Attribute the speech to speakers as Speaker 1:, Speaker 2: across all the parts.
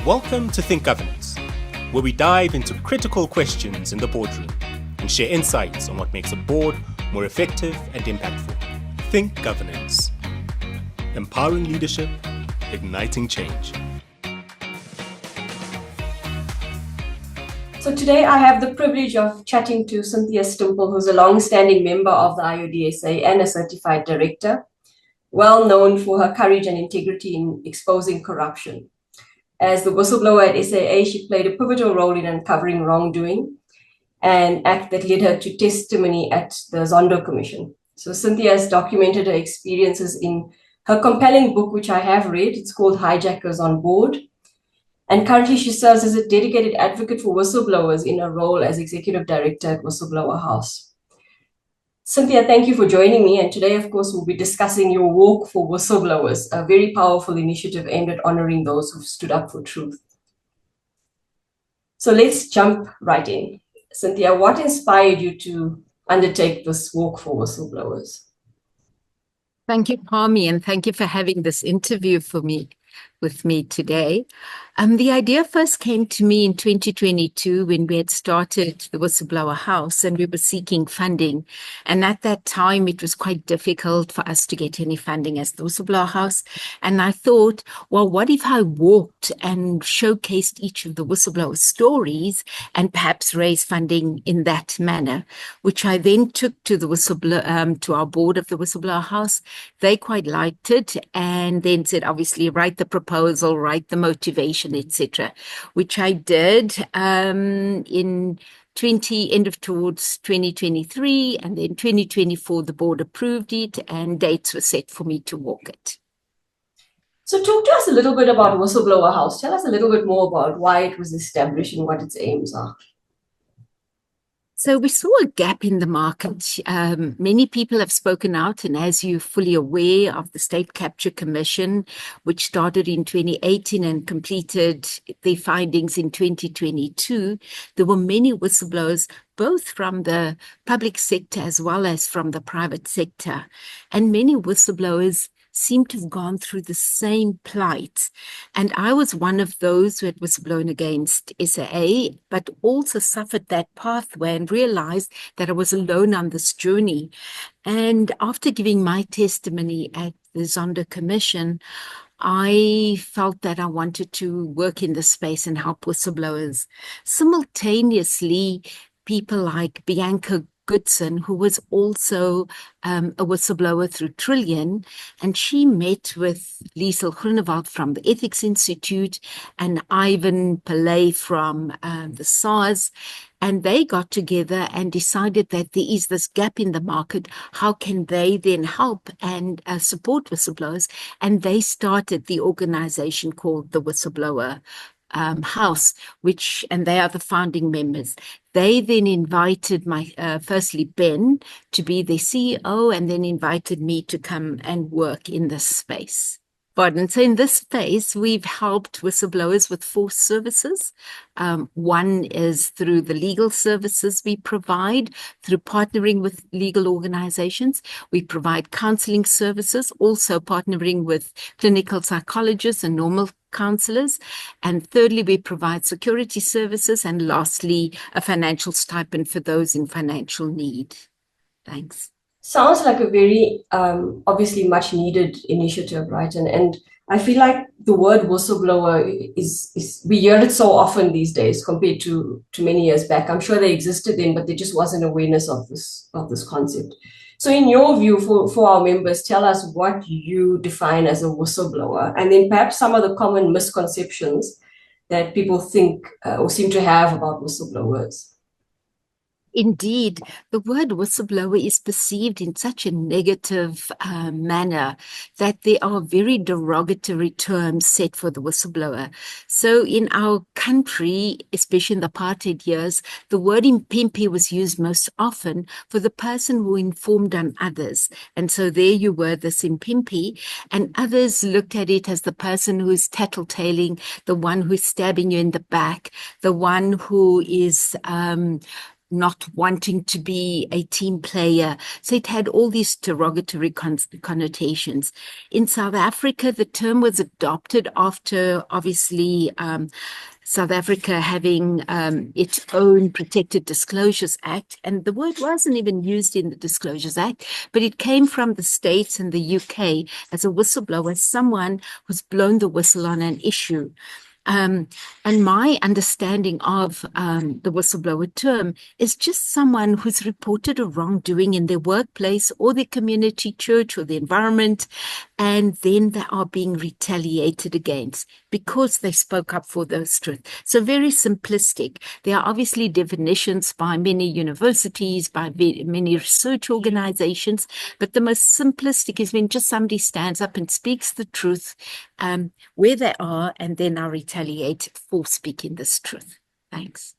Speaker 1: Welcome to Think Governance, where we dive into critical questions in the boardroom and share insights on what makes a board more effective and impactful. Think Governance, empowering leadership, igniting change.
Speaker 2: So today I have the privilege of chatting to Cynthia Stimpel, who's a long-standing member of the IoDSA and a certified director, well known for her courage and integrity in exposing corruption. As the whistleblower at SAA, she played a pivotal role in uncovering wrongdoing, an act that led her to testimony at the Zondo Commission. So Cynthia has documented her experiences in her compelling book, which I have read. It's called Hijackers on Board. And currently she serves as a dedicated advocate for whistleblowers in her role as executive director at Whistleblower House. Cynthia, thank you for joining me. And today, of course, we'll be discussing your Walk for Whistleblowers, a very powerful initiative aimed at honoring those who've stood up for truth. So let's jump right in. Cynthia, what inspired you to undertake this Walk for Whistleblowers?
Speaker 3: Thank you, Parmi, and thank you for having this interview with me today. The idea first came to me in 2022 when we had started the Whistleblower House and we were seeking funding. And at that time, it was quite difficult for us to get any funding as the Whistleblower House. And I thought, well, what if I walked and showcased each of the whistleblower stories and perhaps raise funding in that manner, which I then took to the to our board of the Whistleblower House. They quite liked it and then said, obviously, write the proposal, write the motivation, etc., which I did towards 2023, and then 2024 the board approved it and dates were set for me to walk it.
Speaker 2: So talk to us a little bit about Whistleblower House. Tell us a little bit more about why it was established and what its aims are.
Speaker 3: So we saw a gap in the market. Many people have spoken out, and as you're fully aware of the State Capture Commission, which started in 2018 and completed their findings in 2022, there were many whistleblowers, both from the public sector as well as from the private sector. And many whistleblowers seem to have gone through the same plight. And I was one of those who had whistleblown against SAA, but also suffered that pathway and realized that I was alone on this journey. And after giving my testimony at the Zondo Commission, I felt that I wanted to work in this space and help whistleblowers. Simultaneously, people like Bianca Goodson, who was also a whistleblower through Trillion, and she met with Liesel Groenewald from the Ethics Institute and Ivan Pillay from the SARS, and they got together and decided that there is this gap in the market. How can they then help and support whistleblowers? And they started the organization called the Whistleblower House, and they are the founding members. They then invited firstly Ben to be the CEO, and then invited me to come and work in this space. So in this space, we've helped whistleblowers with 4 services. One is through the legal services we provide, through partnering with legal organizations. We provide counseling services, also partnering with clinical psychologists and normal counselors. And thirdly, we provide security services. And lastly, a financial stipend for those in financial need. Thanks.
Speaker 2: Sounds like a very obviously much needed initiative, right? And I feel like the word whistleblower is we hear it so often these days compared to many years back. I'm sure they existed then, but there just wasn't awareness of this concept. So in your view, for our members, tell us what you define as a whistleblower, and then perhaps some of the common misconceptions that people think or seem to have about whistleblowers.
Speaker 3: Indeed, the word whistleblower is perceived in such a negative manner that there are very derogatory terms set for the whistleblower. So in our country, especially in the apartheid years, the word impimpi was used most often for the person who informed on others. And so there you were, this impimpi, and others looked at it as the person who is tattletaling, the one who is stabbing you in the back, the one who is not wanting to be a team player. So it had all these derogatory connotations. In South Africa, the term was adopted after, obviously, South Africa having its own Protected Disclosures Act, and the word wasn't even used in the Disclosures Act, but it came from the States and the UK as a whistleblower, someone who's blown the whistle on an issue. And my understanding of the whistleblower term is just someone who's reported a wrongdoing in their workplace or their community, church, or the environment, and then they are being retaliated against because they spoke up for those truths. So very simplistic. There are obviously definitions by many universities, by many research organizations, but the most simplistic is when just somebody stands up and speaks the truth where they are, and then are retaliate for speaking this truth. Thanks.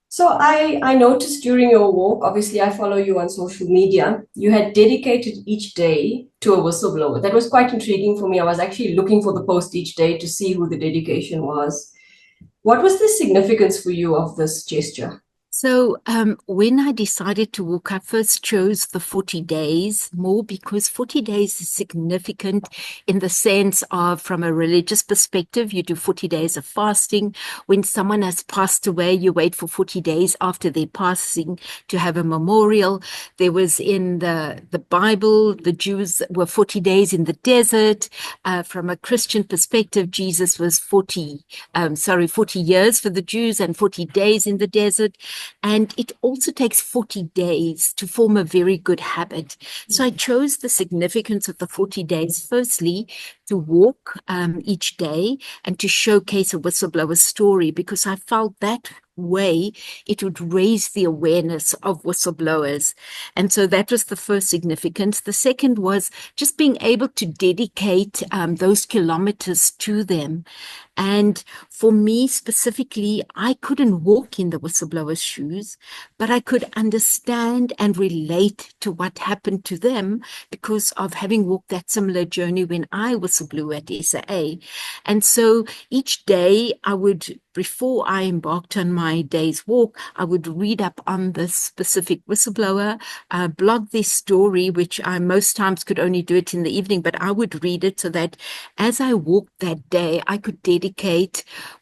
Speaker 2: So I noticed during your walk, obviously I follow you on social media, you had dedicated each day to a whistleblower. That was quite intriguing for me. I was actually looking for the post each day to see who the dedication was. What was the significance for you of this gesture?
Speaker 3: So when I decided to walk, I first chose the 40 days more because 40 days is significant in the sense of, from a religious perspective, you do 40 days of fasting. When someone has passed away, you wait for 40 days after their passing to have a memorial. There was in the Bible, the Jews were 40 days in the desert. From a Christian perspective, Jesus was 40 years for the Jews and 40 days in the desert. And it also takes 40 days to form a very good habit. So I chose the significance of the 40 days, firstly, to walk each day and to showcase a whistleblower story, because I felt that way it would raise the awareness of whistleblowers. And so that was the first significance. The second was just being able to dedicate those kilometers to them. And for me specifically, I couldn't walk in the whistleblower's shoes, but I could understand and relate to what happened to them because of having walked that similar journey when I whistleblew at SAA. And so each day I would, before I embarked on my day's walk, I would read up on this specific whistleblower, blog their story, which I most times could only do it in the evening, but I would read it so that as I walked that day, I could dedicate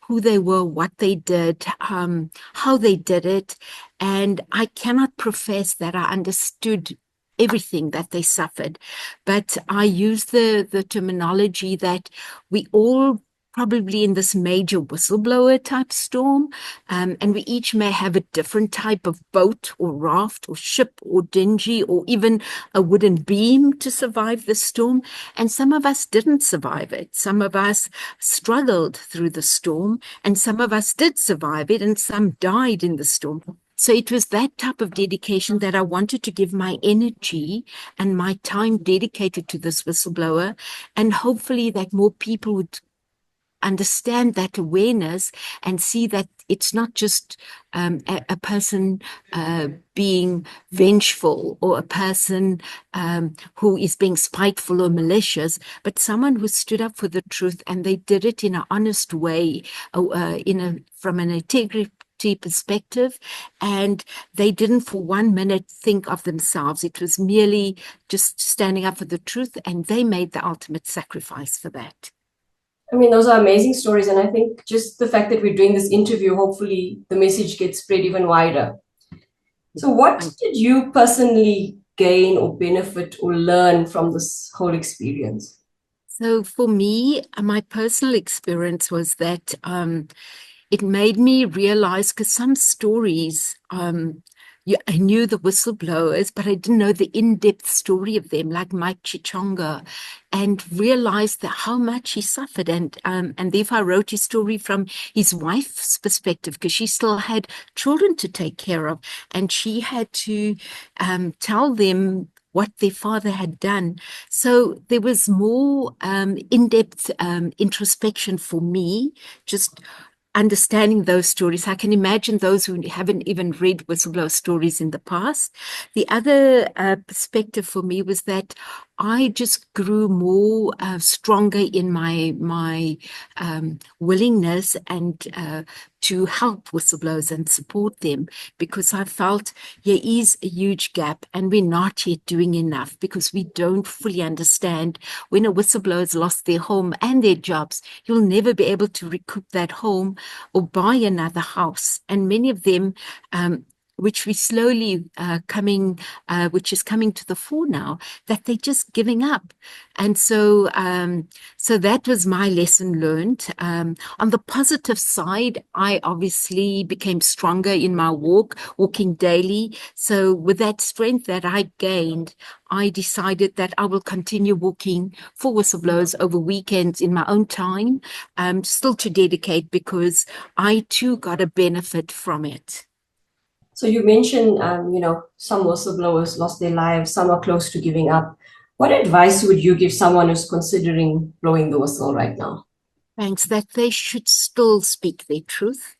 Speaker 3: who they were, what they did, how they did it. And I cannot profess that I understood everything that they suffered, but I use the terminology that we all probably in this major whistleblower type storm, and we each may have a different type of boat or raft or ship or dinghy or even a wooden beam to survive the storm. And some of us didn't survive it. Some of us struggled through the storm, and some of us did survive it, and some died in the storm. So it was that type of dedication that I wanted to give my energy and my time dedicated to this whistleblower, and hopefully that more people would understand that awareness and see that it's not just a person being vengeful or a person who is being spiteful or malicious, but someone who stood up for the truth, and they did it in an honest way, from an integrity perspective, and they didn't for 1 minute think of themselves. It was merely just standing up for the truth, and they made the ultimate sacrifice for that.
Speaker 2: I mean, those are amazing stories. And I think just the fact that we're doing this interview, hopefully the message gets spread even wider. So what did you personally gain or benefit or learn from this whole experience?
Speaker 3: So for me, my personal experience was that it made me realize, because some stories, I knew the whistleblowers, but I didn't know the in-depth story of them, like Mike Chichonga, and realized that how much he suffered. And therefore I wrote his story from his wife's perspective, because she still had children to take care of, and she had to tell them what their father had done. So there was more in-depth introspection for me, just understanding those stories. I can imagine those who haven't even read whistleblower stories in the past. The other perspective for me was that I just grew more stronger in my willingness and to help whistleblowers and support them, because I felt there is a huge gap and we're not yet doing enough, because we don't fully understand when a whistleblower has lost their home and their jobs, you'll never be able to recoup that home or buy another house. And many of them, which we slowly which is coming to the fore now, that they're just giving up. And so that was my lesson learned. On the positive side, I obviously became stronger in my walking daily. So with that strength that I gained, I decided that I will continue walking for whistleblowers over weekends in my own time, still to dedicate, because I too got a benefit from it.
Speaker 2: So you mentioned, some whistleblowers lost their lives, some are close to giving up. What advice would you give someone who's considering blowing the whistle right now?
Speaker 3: Thanks. That they should still speak their truth,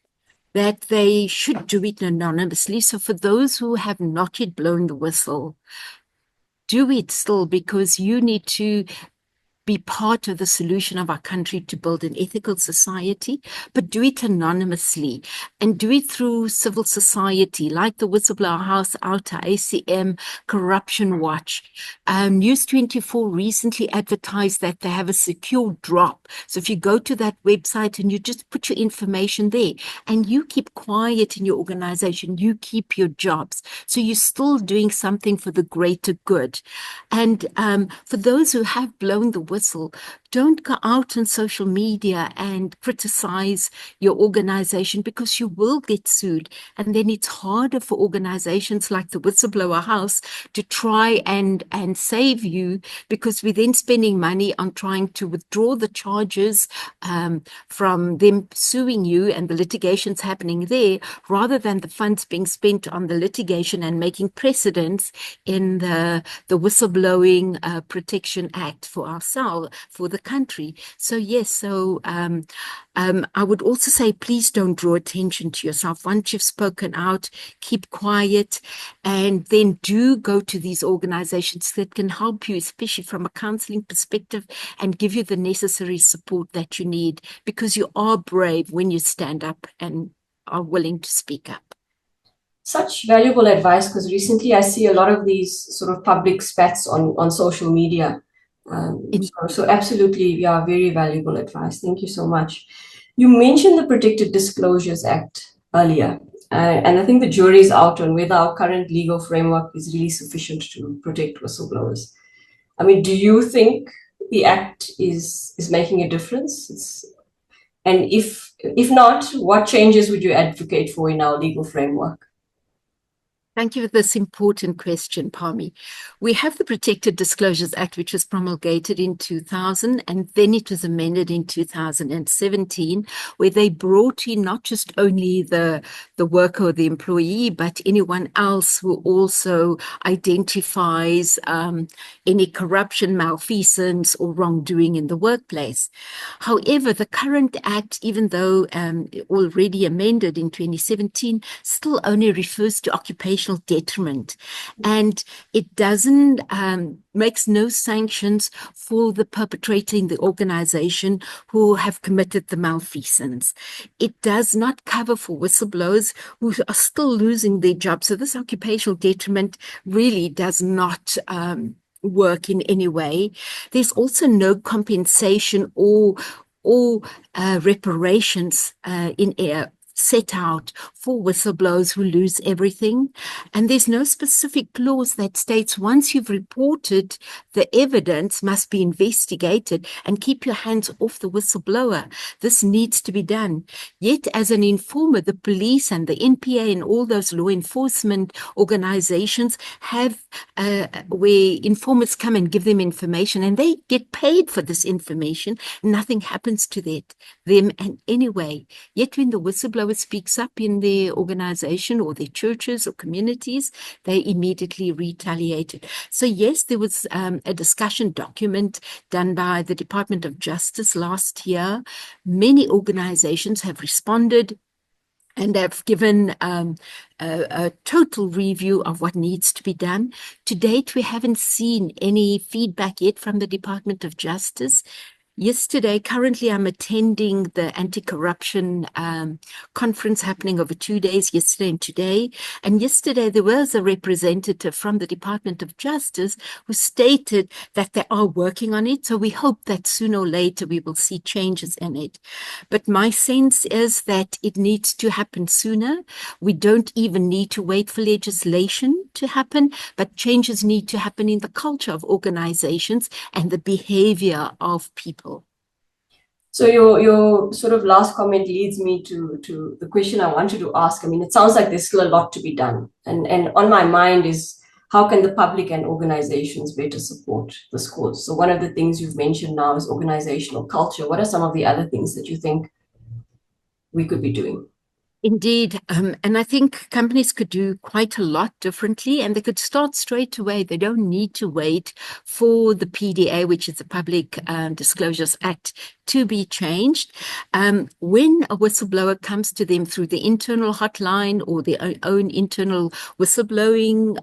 Speaker 3: that they should do it anonymously. So for those who have not yet blown the whistle, do it still, because you need to be part of the solution of our country to build an ethical society, but do it anonymously and do it through civil society like the Whistleblower House, OUTA, ACM, Corruption Watch. News 24 recently advertised that they have a secure drop. So if you go to that website and you just put your information there and you keep quiet in your organization, you keep your jobs. So you're still doing something for the greater good. And for those who have blown the whistle, don't go out on social media and criticize your organization, because you will get sued. And then it's harder for organizations like the Whistleblower House to try and save you, because we're then spending money on trying to withdraw the charges from them suing you and the litigations happening there, rather than the funds being spent on the litigation and making precedents in the Whistleblowing Protection Act for ourselves, for the country. So yes, I would also say, please don't draw attention to yourself. Once you've spoken out, keep quiet, and then do go to these organizations that can help you, especially from a counseling perspective, and give you the necessary support that you need, because you are brave when you stand up and are willing to speak up.
Speaker 2: Such valuable advice, because recently I see a lot of these sort of public spats on social media. So absolutely, yeah, very valuable advice. Thank you so much. You mentioned the Protected Disclosures Act earlier, and I think the jury is out on whether our current legal framework is really sufficient to protect whistleblowers. I mean, do you think the act is making a difference? And if not, what changes would you advocate for in our legal framework?
Speaker 3: Thank you for this important question, Parmi. We have the Protected Disclosures Act, which was promulgated in 2000, and then it was amended in 2017, where they brought in not just only the worker or the employee, but anyone else who also identifies any corruption, malfeasance, or wrongdoing in the workplace. However, the current act, even though already amended in 2017, still only refers to occupational detriment, and it doesn't makes no sanctions for the perpetrator in the organization who have committed the malfeasance. It does not cover for whistleblowers who are still losing their jobs. So this occupational detriment really does not work in any way. There's also no compensation or reparations in set out for whistleblowers who lose everything. And there's no specific clause that states once you've reported, the evidence must be investigated and keep your hands off the whistleblower. This needs to be done. Yet as an informer, the police and the NPA and all those law enforcement organizations have where informers come and give them information, and they get paid for this information. Nothing happens to them in any way. Yet when the whistleblower speaks up in their organization or their churches or communities, they immediately retaliated. So yes, there was a discussion document done by the Department of Justice last year. Many organizations have responded. and have given a total review of what needs to be done. To date, we haven't seen any feedback yet from the Department of Justice. Currently I'm attending the anti-corruption conference happening over 2 days, yesterday and today. And yesterday there was a representative from the Department of Justice who stated that they are working on it. So we hope that sooner or later we will see changes in it. But my sense is that it needs to happen sooner. We don't even need to wait for legislation to happen, but changes need to happen in the culture of organizations and the behavior of people.
Speaker 2: So your sort of last comment leads me to the question I wanted to ask. I mean, it sounds like there's still a lot to be done. And on my mind is, how can the public and organizations better support this cause? So one of the things you've mentioned now is organizational culture. What are some of the other things that you think we could be doing?
Speaker 3: Indeed. And I think companies could do quite a lot differently, and they could start straight away. They don't need to wait for the PDA, which is the Public Disclosures Act, to be changed. When a whistleblower comes to them through the internal hotline or their own internal whistleblowing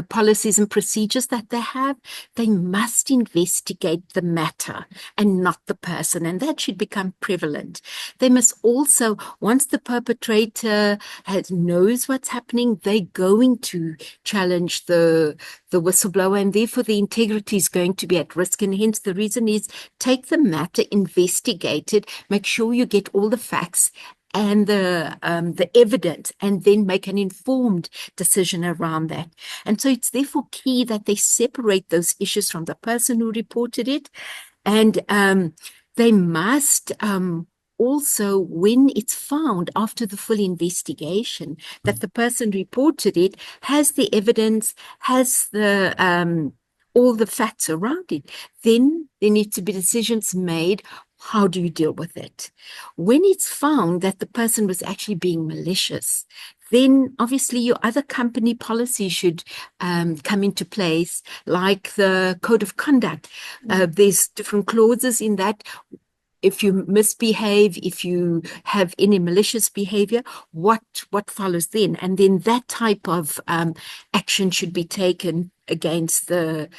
Speaker 3: policies and procedures that they have, they must investigate the matter and not the person, and that should become prevalent. They must also, once the perpetrator knows what's happening, they're going to challenge the whistleblower, and therefore the integrity is going to be at risk. And hence the reason is, take the matter, investigate it, make sure you get all the facts and the evidence, and then make an informed decision around that. And so it's therefore key that they separate those issues from the person who reported it. And they must also, when it's found after the full investigation that the person reported it has the evidence, has the all the facts around it, then there need to be decisions made. How do you deal with it? When it's found that the person was actually being malicious, then obviously your other company policy should come into place, like the code of conduct. There's different clauses in that. If you misbehave, if you have any malicious behavior, what follows then? And then that type of action should be taken against the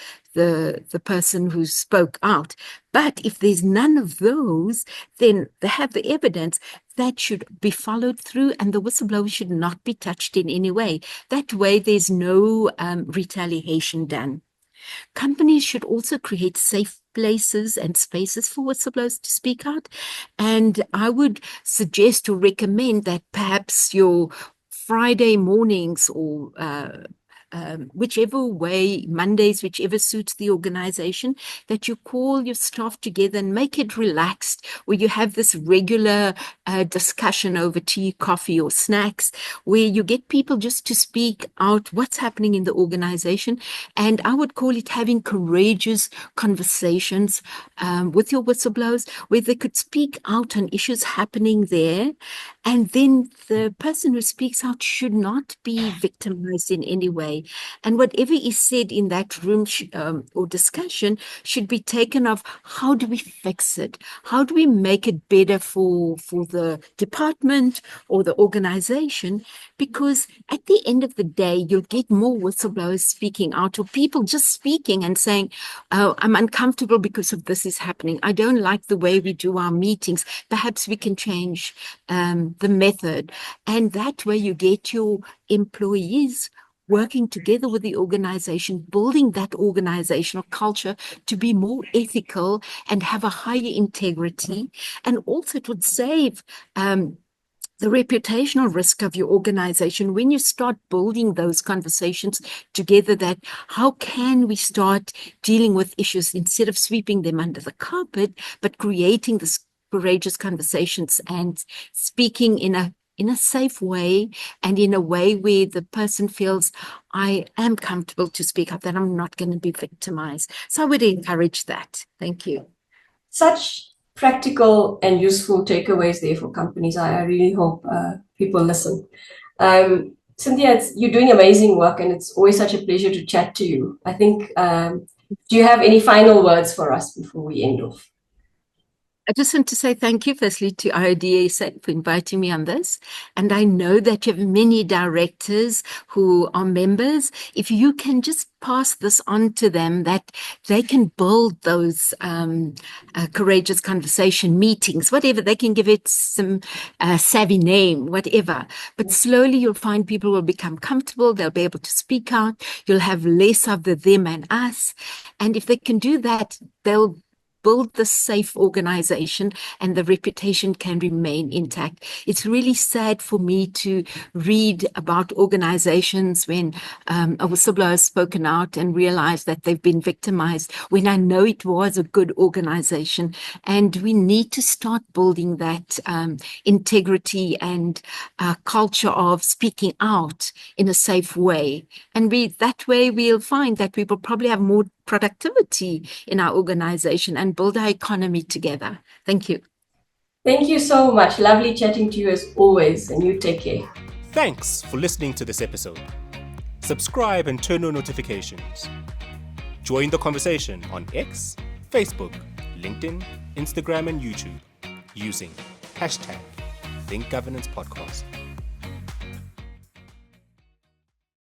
Speaker 3: person who spoke out. But if there's none of those, then they have the evidence that should be followed through, and the whistleblower should not be touched in any way. That way, there's no retaliation done. Companies should also create safe places and spaces for whistleblowers to speak out. And I would suggest or recommend that perhaps your Friday mornings or whichever way, Mondays, whichever suits the organization, that you call your staff together and make it relaxed, where you have this regular discussion over tea, coffee, or snacks, where you get people just to speak out what's happening in the organization. And I would call it having courageous conversations with your whistleblowers, where they could speak out on issues happening there. And then the person who speaks out should not be victimized in any way. And whatever is said in that room or discussion should be taken of, how do we fix it? How do we make it better for the department or the organization? Because at the end of the day, you'll get more whistleblowers speaking out, or people just speaking and saying, oh, I'm uncomfortable because of this is happening. I don't like the way we do our meetings. Perhaps we can change the method. And that way you get your employees working together with the organization, building that organizational culture to be more ethical and have a higher integrity. And also it would save the reputational risk of your organization when you start building those conversations together, that how can we start dealing with issues instead of sweeping them under the carpet, but creating this courageous conversations and speaking in a safe way, and in a way where the person feels, I am comfortable to speak up, that I'm not going to be victimized. So I would encourage that. Thank you.
Speaker 2: Such practical and useful takeaways there for companies. I really hope people listen. Cynthia, you're doing amazing work, and it's always such a pleasure to chat to you. I think, do you have any final words for us before we end off?
Speaker 3: I just want to say thank you firstly to IoDSA for inviting me on this. And I know that you have many directors who are members. If you can just pass this on to them, that they can build those courageous conversation meetings, whatever, they can give it some savvy name, whatever. But slowly you'll find people will become comfortable. They'll be able to speak out. You'll have less of the them and us. And if they can do that, they'll build the safe organization and the reputation can remain intact. It's really sad for me to read about organizations when a whistleblower has spoken out and realized that they've been victimized, when I know it was a good organization. And we need to start building that integrity and culture of speaking out in a safe way. And that way we'll find that we will probably have more productivity in our organization and build our economy together. Thank you.
Speaker 2: Thank you so much. Lovely chatting to you as always, and you take care.
Speaker 1: Thanks for listening to this episode. Subscribe and turn on notifications. Join the conversation on X, Facebook, LinkedIn, Instagram, and YouTube using #ThinkGovernancePodcast.